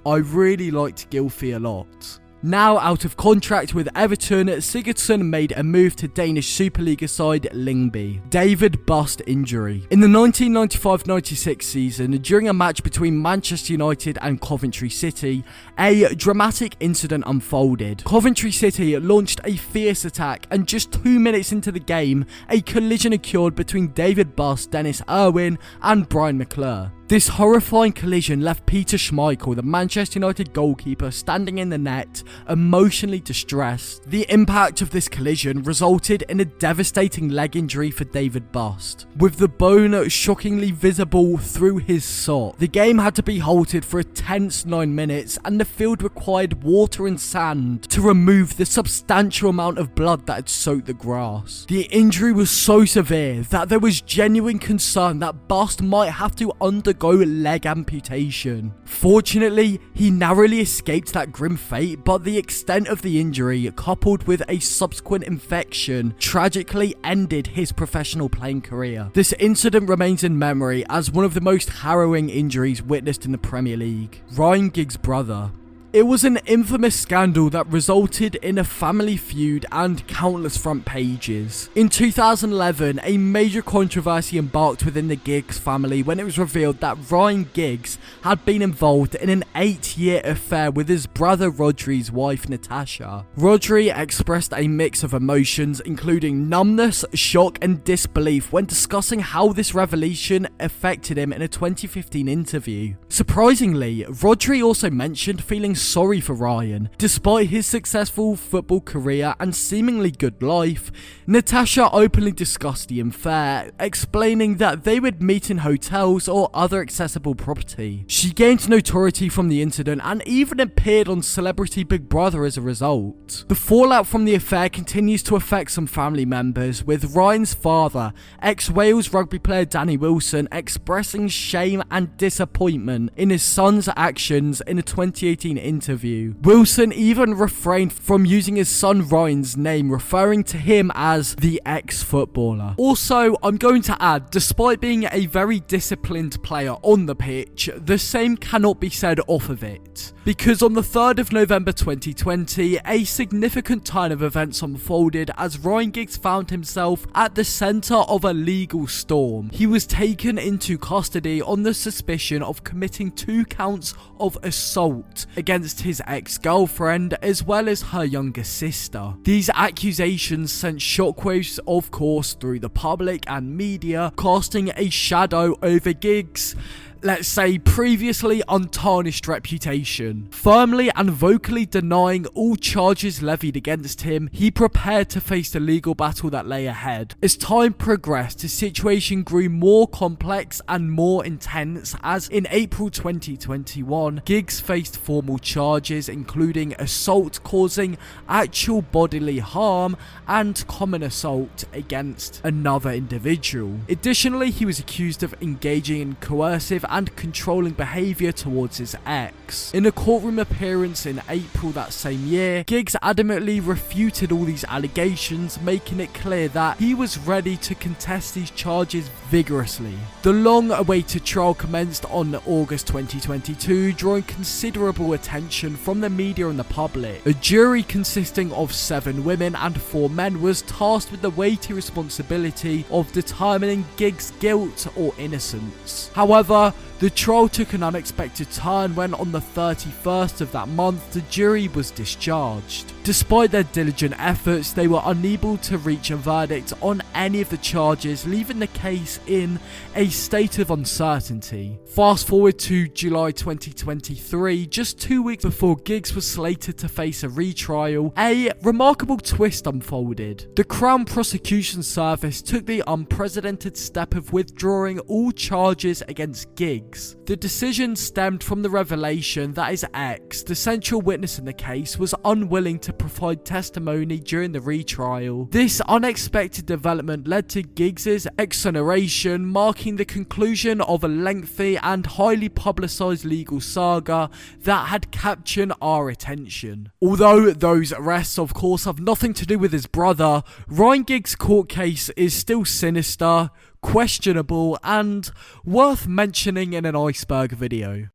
I really liked Gylfi a lot. Now out of contract with Everton, Sigurdsson made a move to Danish Superliga side Lyngby. David Bust injury. In the 1995-96 season, during a match between Manchester United and Coventry City, a dramatic incident unfolded. Coventry City launched a fierce attack, and just 2 minutes into the game, a collision occurred between David Bust, Dennis Irwin and Brian McClure. This horrifying collision left Peter Schmeichel, the Manchester United goalkeeper, standing in the net, emotionally distressed. The impact of this collision resulted in a devastating leg injury for David Bust, with the bone shockingly visible through his sock. The game had to be halted for a tense 9 minutes, and the field required water and sand to remove the substantial amount of blood that had soaked the grass. The injury was so severe that there was genuine concern that Bust might have to undergo leg amputation. Fortunately, he narrowly escaped that grim fate, but the extent of the injury, coupled with a subsequent infection, tragically ended his professional playing career. This incident remains in memory as one of the most harrowing injuries witnessed in the Premier League. Ryan Giggs' brother. It was an infamous scandal that resulted in a family feud and countless front pages. In 2011, a major controversy embarked within the Giggs family when it was revealed that Ryan Giggs had been involved in an 8-year affair with his brother Rodri's wife Natasha. Rodri expressed a mix of emotions, including numbness, shock and disbelief when discussing how this revelation affected him in a 2015 interview. Surprisingly, Rodri also mentioned feeling sorry for Ryan. Despite his successful football career and seemingly good life, Natasha openly discussed the affair, explaining that they would meet in hotels or other accessible property. She gained notoriety from the incident and even appeared on Celebrity Big Brother as a result. The fallout from the affair continues to affect some family members, with Ryan's father, ex-Wales rugby player Danny Wilson, expressing shame and disappointment in his son's actions in a 2018 interview interview. Wilson even refrained from using his son Ryan's name, referring to him as the ex-footballer. Also, I'm going to add, despite being a very disciplined player on the pitch, the same cannot be said off of it. Because on the 3rd of November 2020, a significant turn of events unfolded as Ryan Giggs found himself at the centre of a legal storm. He was taken into custody on the suspicion of committing 2 counts of assault against his ex-girlfriend as well as her younger sister. These accusations sent shockwaves, of course, through the public and media, casting a shadow over Giggs', let's say, previously untarnished reputation. Firmly and vocally denying all charges levied against him, he prepared to face the legal battle that lay ahead. As time progressed, the situation grew more complex and more intense as in April 2021, Giggs faced formal charges including assault causing actual bodily harm and common assault against another individual. Additionally, he was accused of engaging in coercive and controlling behaviour towards his ex. In a courtroom appearance in April that same year, Giggs adamantly refuted all these allegations, making it clear that he was ready to contest these charges vigorously. The long-awaited trial commenced on August 2022, drawing considerable attention from the media and the public. A jury consisting of 7 women and 4 men was tasked with the weighty responsibility of determining Giggs' guilt or innocence. However, the trial took an unexpected turn when on the 31st of that month, the jury was discharged. Despite their diligent efforts, they were unable to reach a verdict on any of the charges, leaving the case in a state of uncertainty. Fast forward to July 2023, just 2 weeks before Giggs was slated to face a retrial, a remarkable twist unfolded. The Crown Prosecution Service took the unprecedented step of withdrawing all charges against Giggs. The decision stemmed from the revelation that his ex, the central witness in the case, was unwilling to provide testimony during the retrial. This unexpected development led to Giggs' exoneration, marking the conclusion of a lengthy and highly publicised legal saga that had captured our attention. Although those arrests of course have nothing to do with his brother, Ryan Giggs' court case is still sinister, questionable, and worth mentioning in an Iceberg video.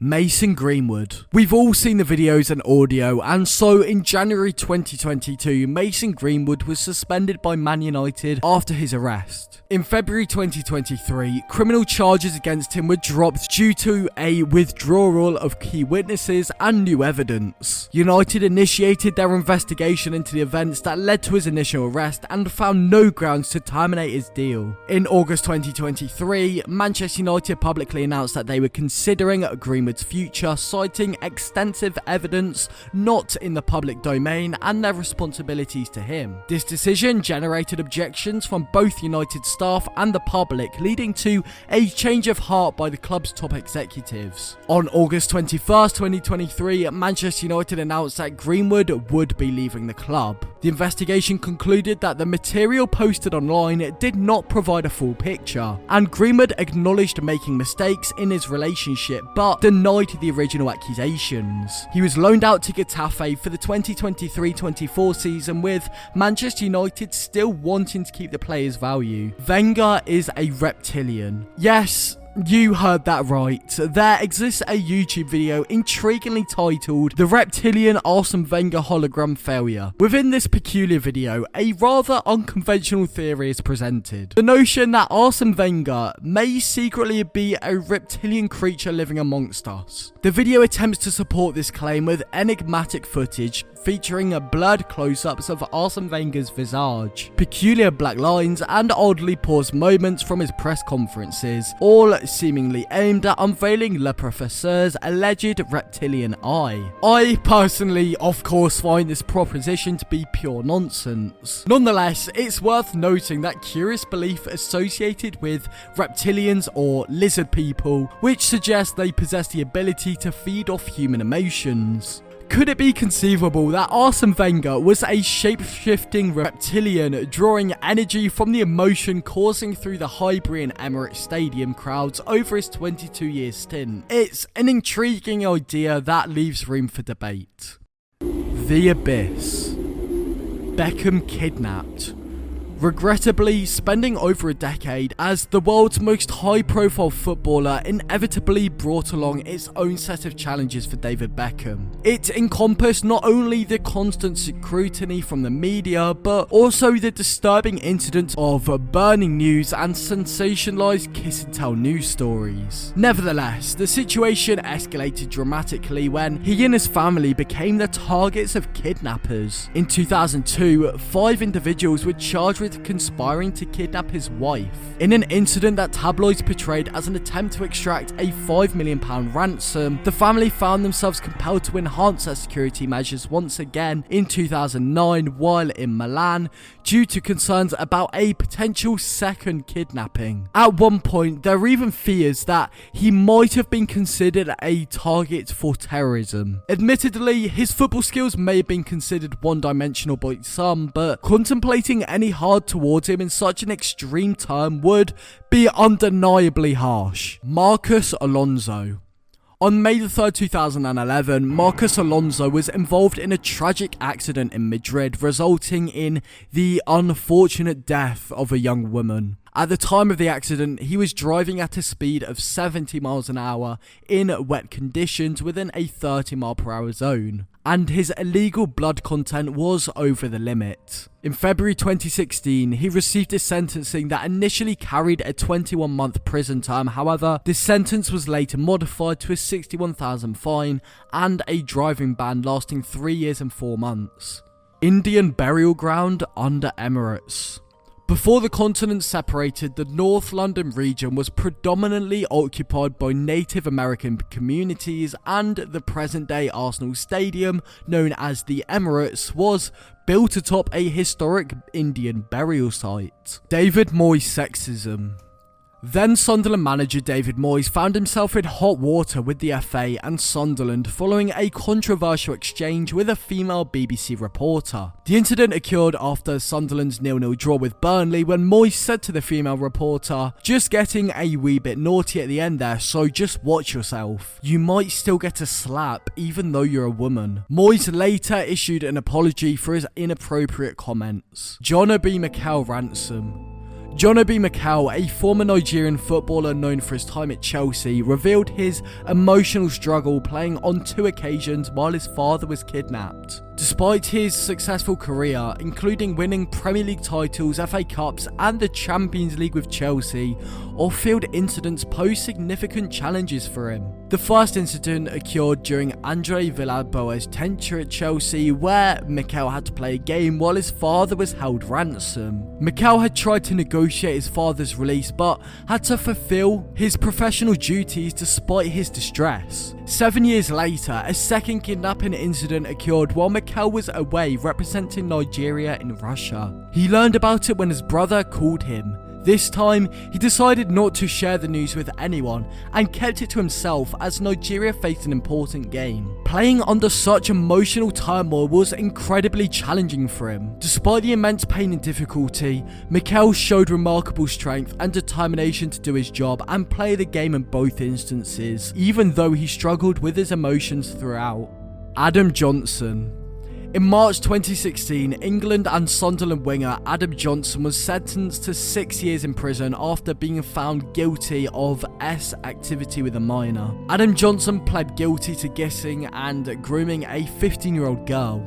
Mason Greenwood. We've all seen the videos and audio, and so in January 2022, Mason Greenwood was suspended by Man United after his arrest. In February 2023, criminal charges against him were dropped due to a withdrawal of key witnesses and new evidence. United initiated their investigation into the events that led to his initial arrest and found no grounds to terminate his deal. In August 2023, Manchester United publicly announced that they were considering Greenwood's future, citing extensive evidence not in the public domain and their responsibilities to him. This decision generated objections from both United staff and the public, leading to a change of heart by the club's top executives. On August 21st, 2023, Manchester United announced that Greenwood would be leaving the club. The investigation concluded that the material posted online did not provide a full picture, and Greenwood acknowledged making mistakes in his relationship, but denied the original accusations. He was loaned out to Getafe for the 2023-24 season, with Manchester United still wanting to keep the player's value. Wenger is a reptilian. Yes, you heard that right. There exists a YouTube video intriguingly titled "The Reptilian Arsene Wenger Hologram Failure." Within this peculiar video, a rather unconventional theory is presented. The notion that Arsene Wenger may secretly be a reptilian creature living amongst us. The video attempts to support this claim with enigmatic footage featuring blurred close-ups of Arsene Wenger's visage, peculiar black lines, and oddly paused moments from his press conferences, all seemingly aimed at unveiling Le Professeur's alleged reptilian eye. I personally, of course, find this proposition to be pure nonsense. Nonetheless, it's worth noting that curious belief associated with reptilians or lizard people, which suggests they possess the ability to feed off human emotions. could it be conceivable that Arsene Wenger was a shape-shifting reptilian drawing energy from the emotion coursing through the Highbury and Emirates Stadium crowds over his 22-year stint? It's an intriguing idea that leaves room for debate. The Abyss. Beckham kidnapped. Regrettably, spending over a decade as the world's most high-profile footballer inevitably brought along its own set of challenges for David Beckham. It encompassed not only the constant scrutiny from the media, but also the disturbing incidents of burning news and sensationalized kiss-and-tell news stories. Nevertheless, the situation escalated dramatically when he and his family became the targets of kidnappers. In 2002, 5 individuals were charged with conspiring to kidnap his wife, in an incident that tabloids portrayed as an attempt to extract a £5 million ransom. The family found themselves compelled to enhance their security measures once again in 2009 while in Milan, due to concerns about a potential second kidnapping. At one point, there were even fears that he might have been considered a target for terrorism. Admittedly, his football skills may have been considered one-dimensional by some, but contemplating any hard towards him in such an extreme term would be undeniably harsh. Marcos Alonso. On May 3rd, 2011, Marcos Alonso was involved in a tragic accident in Madrid, resulting in the unfortunate death of a young woman. At the time of the accident, he was driving at a speed of 70 miles an hour in wet conditions within a 30 mile per hour zone, and his illegal blood content was over the limit. In February 2016, he received a sentencing that initially carried a 21-month prison term. However, this sentence was later modified to a £61,000 fine and a driving ban lasting 3 years and 4 months. Indian burial ground under Emirates. Before the continent separated, the North London region was predominantly occupied by Native American communities, and the present-day Arsenal Stadium, known as the Emirates, was built atop a historic Indian burial site. David Moyes sexism. Then Sunderland manager David Moyes found himself in hot water with the FA and Sunderland following a controversial exchange with a female BBC reporter. The incident occurred after Sunderland's 0-0 draw with Burnley, when Moyes said to the female reporter, "Just getting a wee bit naughty at the end there, so just watch yourself. You might still get a slap even though you're a woman." Moyes later issued an apology for his inappropriate comments. John Obi Mikel ransom. John Obi Mikel, a former Nigerian footballer known for his time at Chelsea, revealed his emotional struggle playing on 2 occasions while his father was kidnapped. Despite his successful career, including winning Premier League titles, FA Cups and the Champions League with Chelsea, off-field incidents posed significant challenges for him. The first incident occurred during Andre Villas-Boas' tenure at Chelsea, where Mikel had to play a game while his father was held ransom. Mikel had tried to negotiate his father's release, but had to fulfill his professional duties despite his distress. 7 years later, a second kidnapping incident occurred while Mikel was away representing Nigeria in Russia. He learned about it when his brother called him. This time, he decided not to share the news with anyone and kept it to himself as Nigeria faced an important game. Playing under such emotional turmoil was incredibly challenging for him. Despite the immense pain and difficulty, Mikel showed remarkable strength and determination to do his job and play the game in both instances, even though he struggled with his emotions throughout. Adam Johnson. In March 2016, England and Sunderland winger Adam Johnson was sentenced to 6 years in prison after being found guilty of activity with a minor. Adam Johnson pled guilty to kissing and grooming a 15-year-old girl.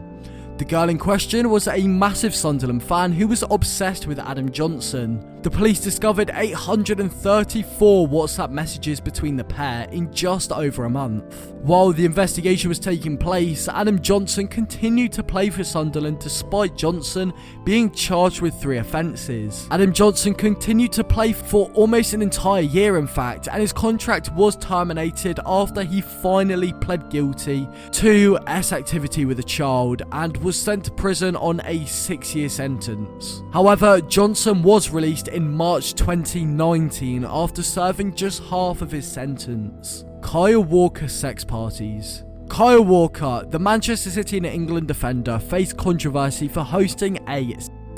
The girl in question was a massive Sunderland fan who was obsessed with Adam Johnson. The police discovered 834 WhatsApp messages between the pair in just over a month. While the investigation was taking place, Adam Johnson continued to play for Sunderland despite Johnson being charged with 3 offences. Adam Johnson continued to play for almost an entire year, in fact, and his contract was terminated after he finally pled guilty to activity with a child and was sent to prison on a 6-year sentence. However, Johnson was released in March 2019 after serving just half of his sentence. Kyle Walker sex parties. Kyle Walker, the Manchester City and England defender, faced controversy for hosting a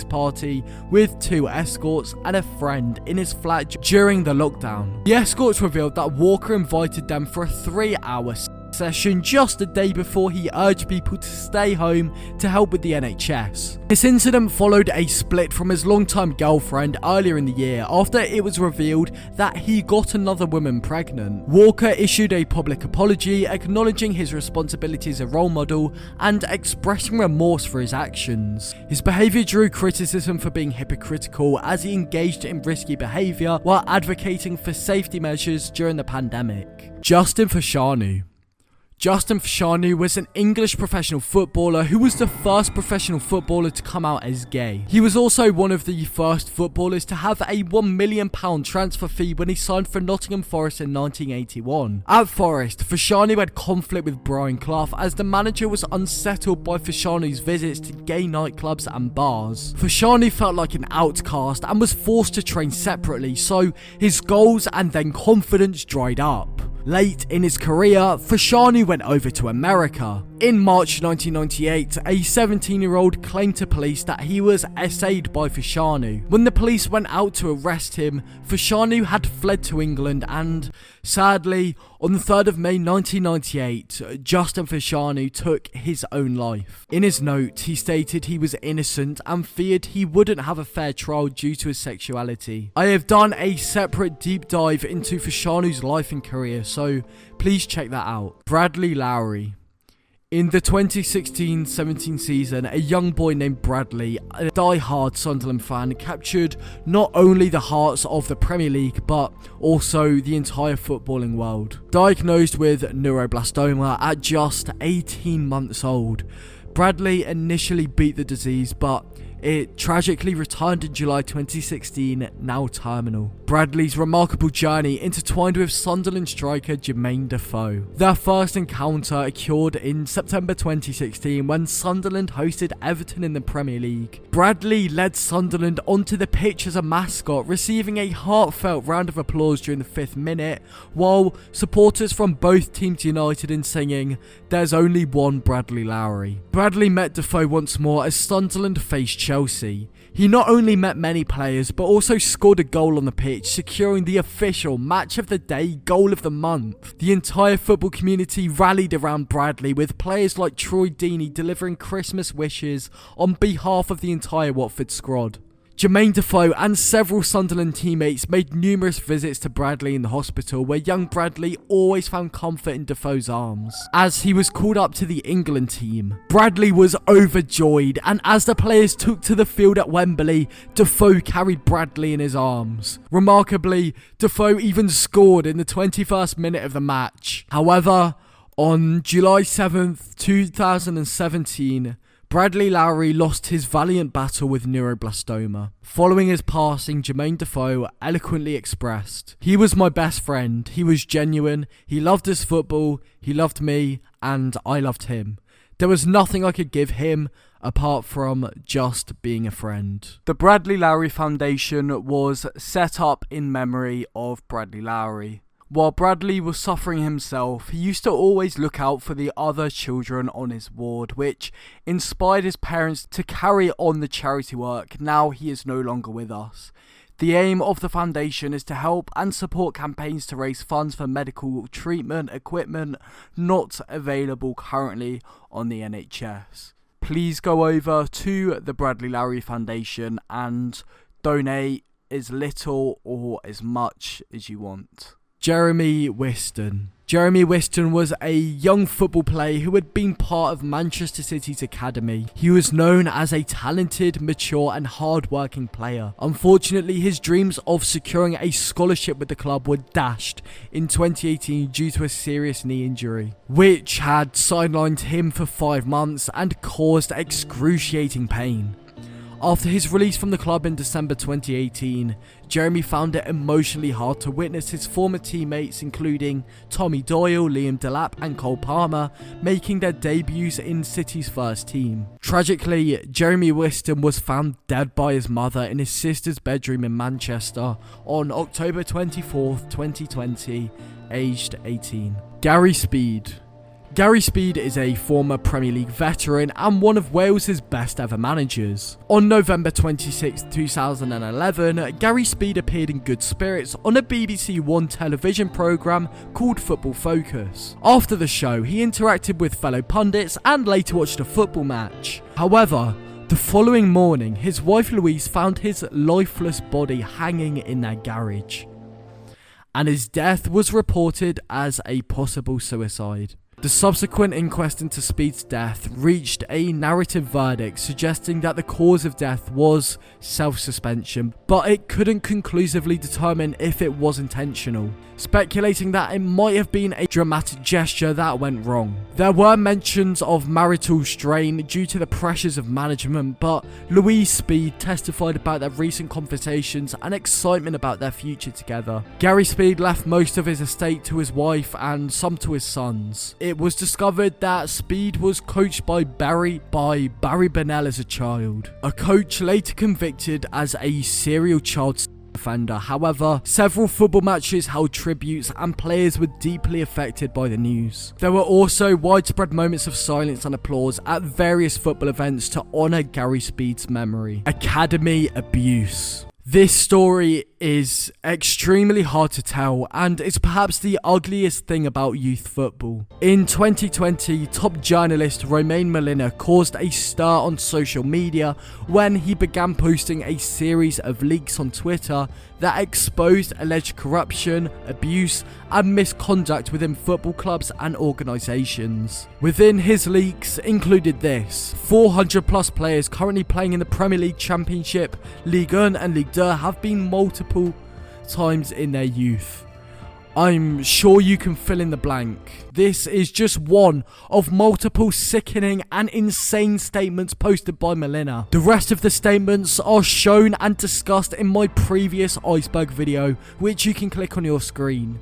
party with 2 escorts and a friend in his flat during the lockdown. The escorts revealed that Walker invited them for a 3-hour session just a day before he urged people to stay home to help with the NHS. This incident followed a split from his longtime girlfriend earlier in the year after it was revealed that he got another woman pregnant. Walker issued a public apology acknowledging his responsibility as a role model and expressing remorse for his actions. His behaviour drew criticism for being hypocritical as he engaged in risky behaviour while advocating for safety measures during the pandemic. Justin Fashanu was an English professional footballer who was the first professional footballer to come out as gay. He was also one of the first footballers to have a £1 million transfer fee when he signed for Nottingham Forest in 1981. At Forest, Fashanu had conflict with Brian Clough as the manager was unsettled by Fashanu's visits to gay nightclubs and bars. Fashanu felt like an outcast and was forced to train separately, so his goals and then confidence dried up. Late in his career, Fashanu went over to America. In March 1998, a 17-year-old claimed to police that he was essayed by Fashanu. When the police went out to arrest him, Fashanu had fled to England and, sadly, on the 3rd of May 1998, Justin Fashanu took his own life. In his note, he stated he was innocent and feared he wouldn't have a fair trial due to his sexuality. I have done a separate deep dive into Fashanu's life and career, so please check that out. Bradley Lowry. In the 2016-17 season, a young boy named Bradley, a die-hard Sunderland fan, captured not only the hearts of the Premier League, but also the entire footballing world. Diagnosed with neuroblastoma at just 18 months old, Bradley initially beat the disease, but it tragically returned in July 2016, now terminal. Bradley's remarkable journey intertwined with Sunderland striker Jermaine Defoe. Their first encounter occurred in September 2016 when Sunderland hosted Everton in the Premier League. Bradley led Sunderland onto the pitch as a mascot, receiving a heartfelt round of applause during the 5th minute, while supporters from both teams united in singing, "There's only one Bradley Lowry." Bradley met Defoe once more as Sunderland faced Chelsea. He not only met many players but also scored a goal on the pitch, securing the official Match of the Day Goal of the Month. The entire football community rallied around Bradley, with players like Troy Deeney delivering Christmas wishes on behalf of the entire Watford squad. Jermaine Defoe and several Sunderland teammates made numerous visits to Bradley in the hospital, where young Bradley always found comfort in Defoe's arms. As he was called up to the England team, Bradley was overjoyed, and as the players took to the field at Wembley, Defoe carried Bradley in his arms. Remarkably, Defoe even scored in the 21st minute of the match. However, on July 7th, 2017, Bradley Lowry lost his valiant battle with neuroblastoma. Following his passing, Jermaine Defoe eloquently expressed, "He was my best friend, he was genuine, he loved his football, he loved me, and I loved him. There was nothing I could give him apart from just being a friend." The Bradley Lowry Foundation was set up in memory of Bradley Lowry. While Bradley was suffering himself, he used to always look out for the other children on his ward, which inspired his parents to carry on the charity work. Now he is no longer with us. The aim of the foundation is to help and support campaigns to raise funds for medical treatment equipment not available currently on the NHS. Please go over to the Bradley Lowry Foundation and donate as little or as much as you want. Jeremy Whiston. Jeremy Whiston was a young football player who had been part of Manchester City's academy. He was known as a talented, mature and hard-working player. Unfortunately, his dreams of securing a scholarship with the club were dashed in 2018 due to a serious knee injury, which had sidelined him for 5 months and caused excruciating pain. After his release from the club in December 2018, Jeremy found it emotionally hard to witness his former teammates, including Tommy Doyle, Liam Delap and Cole Palmer, making their debuts in City's first team. Tragically, Jeremy Whiston was found dead by his mother in his sister's bedroom in Manchester on October 24th, 2020, aged 18. Gary Speed. Gary Speed is a former Premier League veteran and one of Wales's best ever managers. On November 26, 2011, Gary Speed appeared in good spirits on a BBC One television programme called Football Focus. After the show, he interacted with fellow pundits and later watched a football match. However, the following morning, his wife Louise found his lifeless body hanging in their garage, and his death was reported as a possible suicide. The subsequent inquest into Speed's death reached a narrative verdict suggesting that the cause of death was self-suspension, but it couldn't conclusively determine if it was intentional, speculating that it might have been a dramatic gesture that went wrong. There were mentions of marital strain due to the pressures of management, but Louise Speed testified about their recent conversations and excitement about their future together. Gary Speed left most of his estate to his wife and some to his sons. It was discovered that Speed was coached by Barry Bennell as a child, a coach later convicted as a serial child offender. However, several football matches held tributes and players were deeply affected by the news. There were also widespread moments of silence and applause at various football events to honour Gary Speed's memory. Academy abuse. This story is extremely hard to tell, and it's perhaps the ugliest thing about youth football. In 2020, top journalist Romain Molina caused a stir on social media when he began posting a series of leaks on Twitter that exposed alleged corruption, abuse, and misconduct within football clubs and organisations. Within his leaks included this: 400 plus players currently playing in the Premier League Championship, Ligue 1 and Ligue 2 have been multiple times in their youth. I'm sure you can fill in the blank. This is just one of multiple sickening and insane statements posted by Molina. The rest of the statements are shown and discussed in my previous Iceberg video, which you can click on your screen.